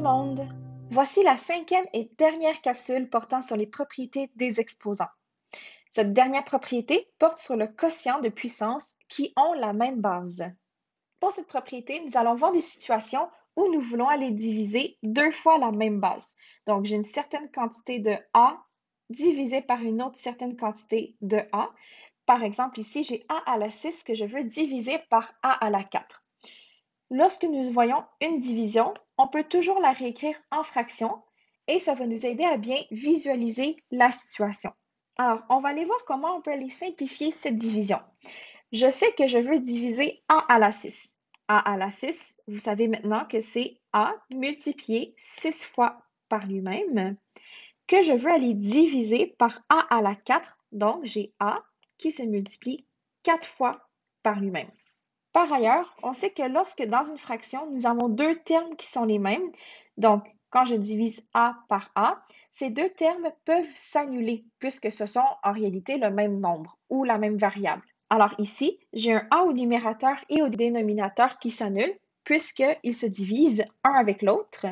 monde! Voici la cinquième et dernière capsule portant sur les propriétés des exposants. Cette dernière propriété porte sur le quotient de puissance qui ont la même base. Pour cette propriété, nous allons voir des situations où nous voulons aller diviser deux fois la même base. Donc, j'ai une certaine quantité de A divisée par une autre certaine quantité de A. Par exemple, ici, j'ai A à la 6 que je veux diviser par A à la 4. Lorsque nous voyons une division, on peut toujours la réécrire en fractions et ça va nous aider à bien visualiser la situation. Alors, on va aller voir comment on peut aller simplifier cette division. Je sais que je veux diviser A à la 6. A à la 6, vous savez maintenant que c'est A multiplié 6 fois par lui-même, que je veux aller diviser par A à la 4. Donc, j'ai A qui se multiplie 4 fois par lui-même. Par ailleurs, on sait que lorsque dans une fraction, nous avons deux termes qui sont les mêmes, donc quand je divise A par A, ces deux termes peuvent s'annuler puisque ce sont en réalité le même nombre ou la même variable. Alors ici, j'ai un A au numérateur et au dénominateur qui s'annulent puisqu'ils se divisent un avec l'autre.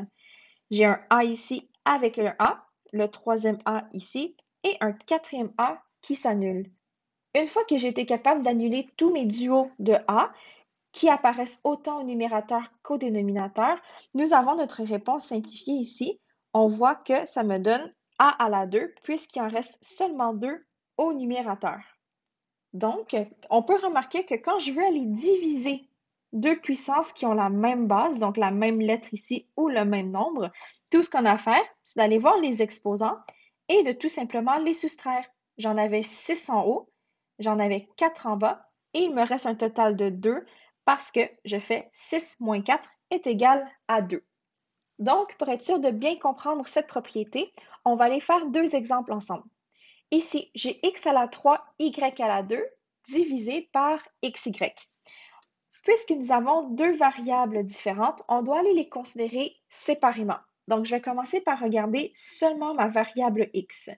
J'ai un A ici avec un A, le troisième A ici et un quatrième A qui s'annule. Une fois que j'ai été capable d'annuler tous mes duos de A, qui apparaissent autant au numérateur qu'au dénominateur, nous avons notre réponse simplifiée ici. On voit que ça me donne A à la 2 puisqu'il en reste seulement 2 au numérateur. Donc, on peut remarquer que quand je veux aller diviser deux puissances qui ont la même base, donc la même lettre ici ou le même nombre, tout ce qu'on a à faire, c'est d'aller voir les exposants et de tout simplement les soustraire. J'en avais 6 en haut, j'en avais 4 en bas et il me reste un total de 2 parce que je fais 6 moins 4 est égal à 2. Donc, pour être sûr de bien comprendre cette propriété, on va aller faire deux exemples ensemble. Ici, j'ai x à la 3, y à la 2 divisé par xy. Puisque nous avons deux variables différentes, on doit aller les considérer séparément. Donc, je vais commencer par regarder seulement ma variable x.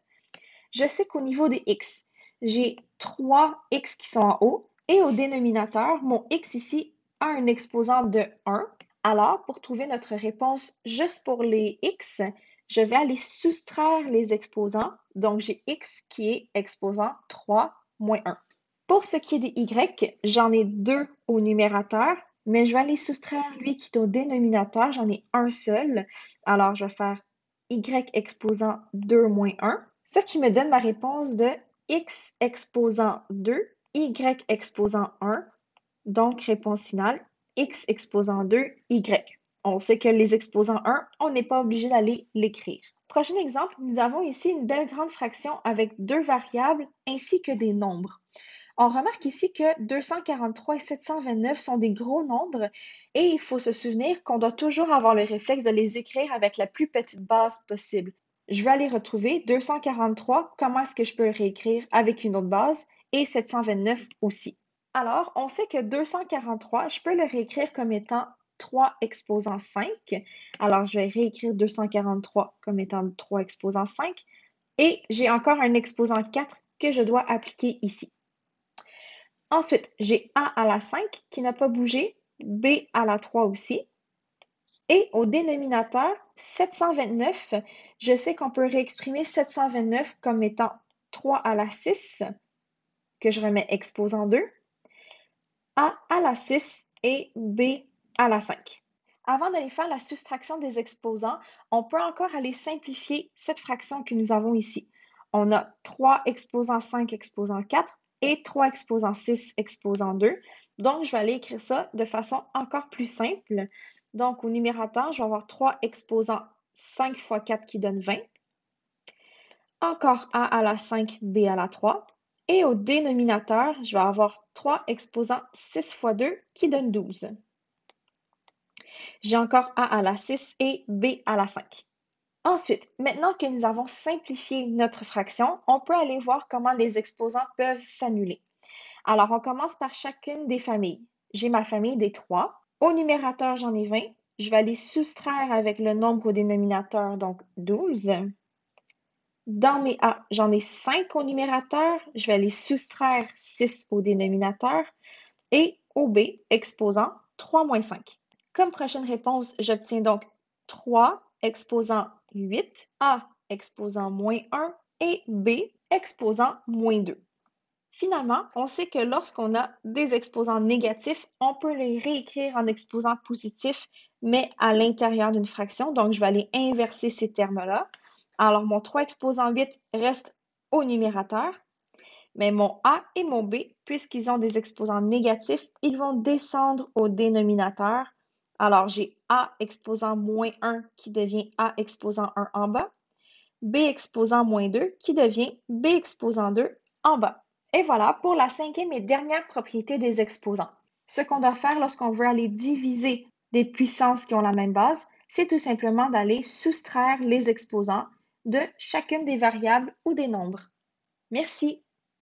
Je sais qu'au niveau des x, j'ai 3x qui sont en haut et au dénominateur, mon x ici a un exposant de 1. Alors, pour trouver notre réponse juste pour les x, je vais aller soustraire les exposants. Donc, j'ai x qui est exposant 3 moins 1. Pour ce qui est des y, j'en ai 2 au numérateur, mais je vais aller soustraire lui qui est au dénominateur. J'en ai un seul. Alors, je vais faire y exposant 2 moins 1. Ce qui me donne ma réponse de x exposant 2, y exposant 1. Donc, réponse finale, x exposant 2, y. On sait que les exposants 1, on n'est pas obligé d'aller l'écrire. Prochain exemple, nous avons ici une belle grande fraction avec deux variables ainsi que des nombres. On remarque ici que 243 et 729 sont des gros nombres et il faut se souvenir qu'on doit toujours avoir le réflexe de les écrire avec la plus petite base possible. Je vais aller retrouver 243, comment est-ce que je peux le réécrire avec une autre base et 729 aussi. Alors, on sait que 243, je peux le réécrire comme étant 3 exposant 5. Alors, je vais réécrire 243 comme étant 3 exposant 5 et j'ai encore un exposant 4 que je dois appliquer ici. Ensuite, j'ai A à la 5 qui n'a pas bougé, B à la 3 aussi. Et au dénominateur, 729, je sais qu'on peut réexprimer 729 comme étant 3 à la 6, que je remets exposant 2, A à la 6 et B à la 5. Avant d'aller faire la soustraction des exposants, on peut encore aller simplifier cette fraction que nous avons ici. On a 3 exposant 5 exposant 4 et 3 exposant 6 exposant 2. Donc, je vais aller écrire ça de façon encore plus simple. Donc, au numérateur, je vais avoir 3 exposant 5 fois 4 qui donne 20. Encore A à la 5, B à la 3. Et au dénominateur, je vais avoir 3 exposant 6 fois 2 qui donne 12. J'ai encore A à la 6 et B à la 5. Ensuite, maintenant que nous avons simplifié notre fraction, on peut aller voir comment les exposants peuvent s'annuler. Alors, on commence par chacune des familles. J'ai ma famille des 3. Au numérateur, j'en ai 20. Je vais aller soustraire avec le nombre au dénominateur, donc 12. Dans mes A, j'en ai 5 au numérateur. Je vais aller soustraire 6 au dénominateur. Et au B, exposant 3 moins 5. Comme prochaine réponse, j'obtiens donc 3 exposant 8, A exposant moins 1 et B exposant moins 2. Finalement, on sait que lorsqu'on a des exposants négatifs, on peut les réécrire en exposants positifs, mais à l'intérieur d'une fraction. Donc, je vais aller inverser ces termes-là. Alors, mon 3 exposant 8 reste au numérateur, mais mon A et mon B, puisqu'ils ont des exposants négatifs, ils vont descendre au dénominateur. Alors, j'ai A exposant moins 1 qui devient A exposant 1 en bas, B exposant moins 2 qui devient B exposant 2 en bas. Et voilà pour la cinquième et dernière propriété des exposants. Ce qu'on doit faire lorsqu'on veut aller diviser des puissances qui ont la même base, c'est tout simplement d'aller soustraire les exposants de chacune des variables ou des nombres. Merci.